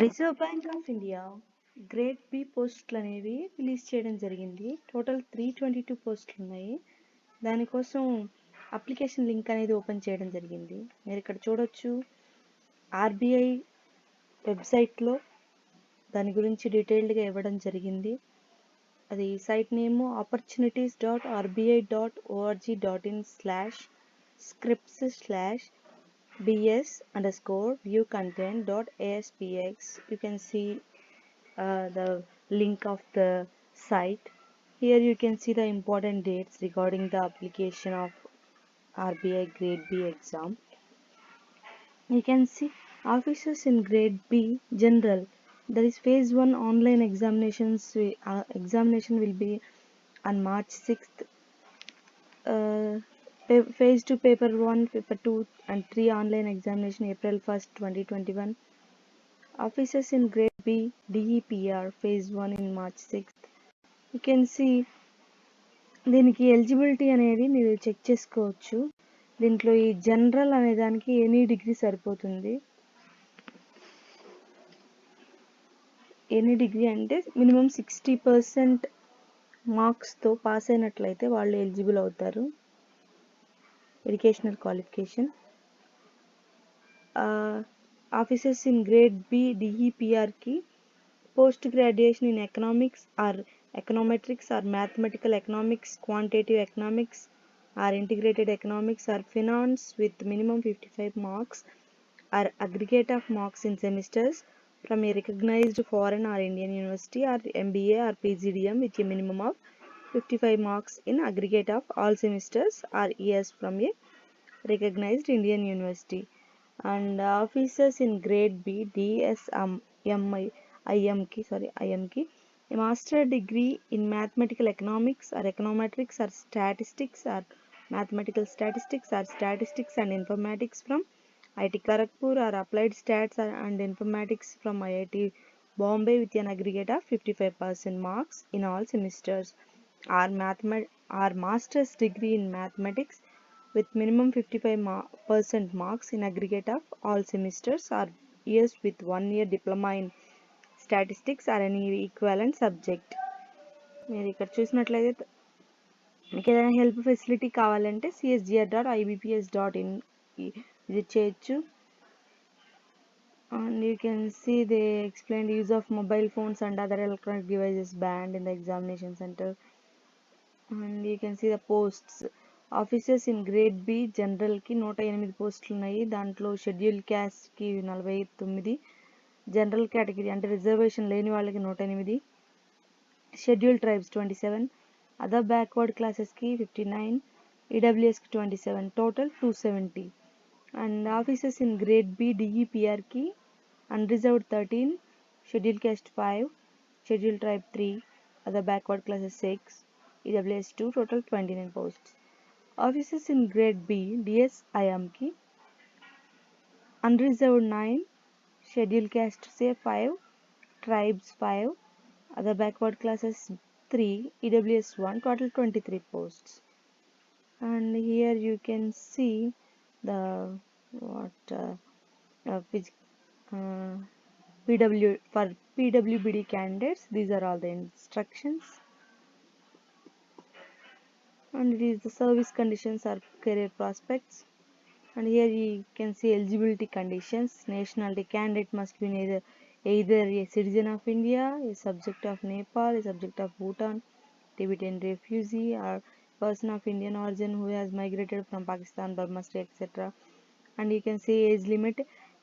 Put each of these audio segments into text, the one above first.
Reserve Bank of India grade B పోస్టులు అనేవి release చేయడం జరిగింది. టోటల్ 322 పోస్టులు ఉన్నాయి. దానికోసం అప్లికేషన్ లింక్ అనేది ఓపెన్ చేయడం జరిగింది. మీరు ఇక్కడ చూడొచ్చు, ఆర్బీఐ వెబ్సైట్లో దాని గురించి డీటెయిల్డ్గా ఇవ్వడం జరిగింది. అది site name opportunities.rbi.org.in/scripts/bs_view-content.aspx. You can see the link of the site. Here you can see the important dates regarding the application of RBI Grade B exam. You can see officers in Grade B General. There is phase 1 online examination will be on March 6th. Phase 2 paper 1, paper 2 and 3 online examination April 1st, 2021. Officers in Grade B DEPR phase 1 in March 6th. You can see దీనికి eligibility అనేది మీరు check చేసుకోవచ్చు. దీంట్లో ఈ general అనే దానికి any degree సరిపోతుంది. Any degree అంటే మినిమం 60% మార్క్స్తో పాస్ అయినట్లయితే వాళ్ళు ఎలిజిబుల్ అవుతారు. Educational qualification. Officers in grade B డిఈపిఆర్కి post graduation in economics or econometrics or mathematical economics, quantitative economics or integrated economics or finance with minimum 55 marks or aggregate of marks in semesters from a recognized foreign or Indian university or MBA or PGDM with a minimum of 55 marks in aggregate of all semesters or years from a recognized Indian university. And officers in grade B IM a master degree in mathematical economics or econometrics or statistics or mathematical statistics or statistics and informatics from IIT Kharagpur or applied stats and informatics from IIT Bombay with an aggregate of 55% marks in all semesters, or master's degree in mathematics with minimum 55% marks in aggregate of all semesters or years with 1 year diploma in statistics or any equivalent subject. మీరు ఇక్కడ చూసినట్లయితే మీకు ఏదైనా help facility కావాలంటే csgr.ibps.in visit చేయొచ్చు. And you can see they explain use of mobile phones and other electronic devices banned in the examination centre. And you can see the posts. Officers in grade B జనరల్కి 108 పోస్టులు ఉన్నాయి. దాంట్లో schedule క్యాస్ట్కి 49, general category అంటే reservation లేని వాళ్ళకి 108, schedule tribes 27, other backward క్లాసెస్కి 59, ఈడబ్ల్యూఎస్కి 27, total 270. And officers in grade B డిఈపిఆర్కి unreserved 13, schedule caste 5, schedule tribe 3, other backward classes 6, EWS 2, total 29 posts. Officers in grade B డిఎస్ఐఎంకి unreserved 9, schedule caste say 5, tribes 5, other backward classes 3, EWS 1, total 23 posts. And here you can see the for PWBD candidates. These are all the instructions. And it is the service conditions or career prospects. And here you can see eligibility conditions. Nationality candidate must be either a citizen of India, a subject of Nepal, a subject of Bhutan, Tibetan refugee, or person of Indian origin who has migrated from Pakistan, Burma state, etc. And you can see age limit.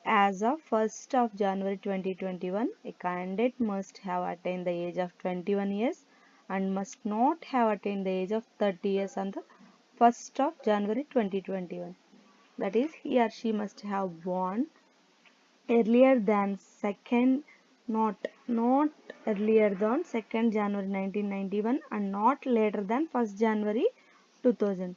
As of 1st of January 2021, a candidate must have attained the age of 21 years and must not have attained the age of 30 years on the 1st of January 2021. That is, he or she must have born earlier than not earlier than 2nd January 1991 and not later than 1st January 2000.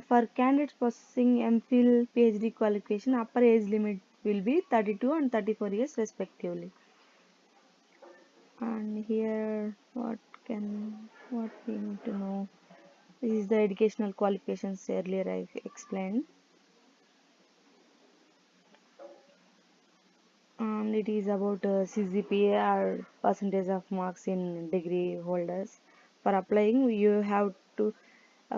For candidates possessing MPhil PhD qualification, upper age limit will be 32 and 34 years respectively. And here what we need to know. This is the educational qualifications earlier I explained. And and it is about CGPA or percentage of marks in degree holders. For applying, you have to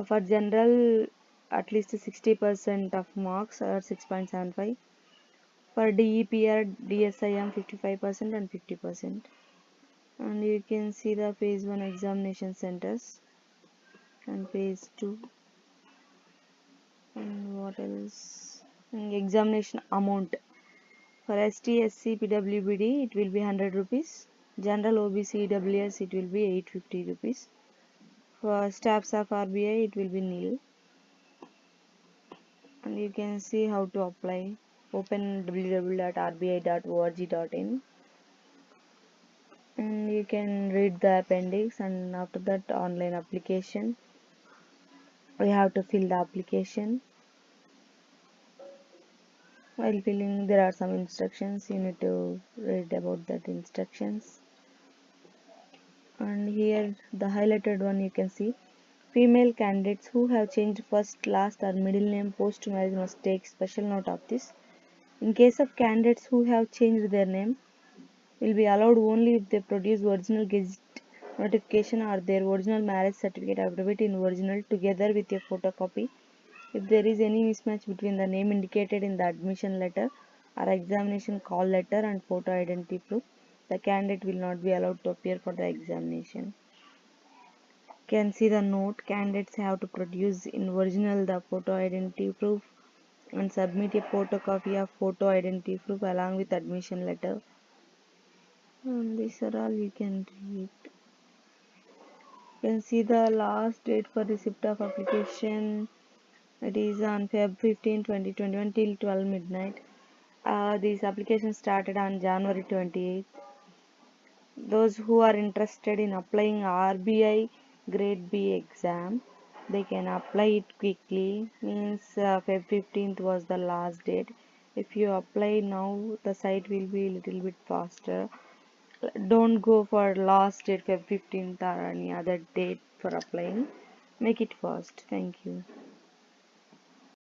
for general at least 60% of marks or 6.75. For DEP or DSIM 55% and 50%. And you can see the phase 1 examination centers and phase 2, and what else, and examination amount. For ST, SC, PWBD it will be 100 rupees. General OBC EWS it will be 850 rupees. For staffs of RBI it will be nil. And you can see how to apply. Open www.rbi.org.in and you can read the appendix, and after that online application. We have to fill the application. While filling there are some instructions, you need to read about that instructions. And here the highlighted one you can see, female candidates who have changed first, last or middle name post marriage must take special note of this. In case of candidates who have changed their name, will be allowed only if they produce original gazette notification or their original marriage certificate affidavit in original together with a photocopy. If there is any mismatch between the name indicated in the admission letter or examination call letter and photo identity proof, the candidate will not be allowed to appear for the examination. You can see the note, candidates have to produce in original the photo identity proof and submit a photocopy of photo identity proof along with admission letter. And these are all you can read. You can see the last date for receipt of application. It is on Feb 15, 2021 till 12 midnight. This application started on January 28th. Those who are interested in applying RBI Grade B exam, they can apply it quickly. Means Feb 15th was the last date. If you apply now, the site will be a little bit faster. Don't go for last date Feb 15th or any other date for applying. Make it fast. Thank you.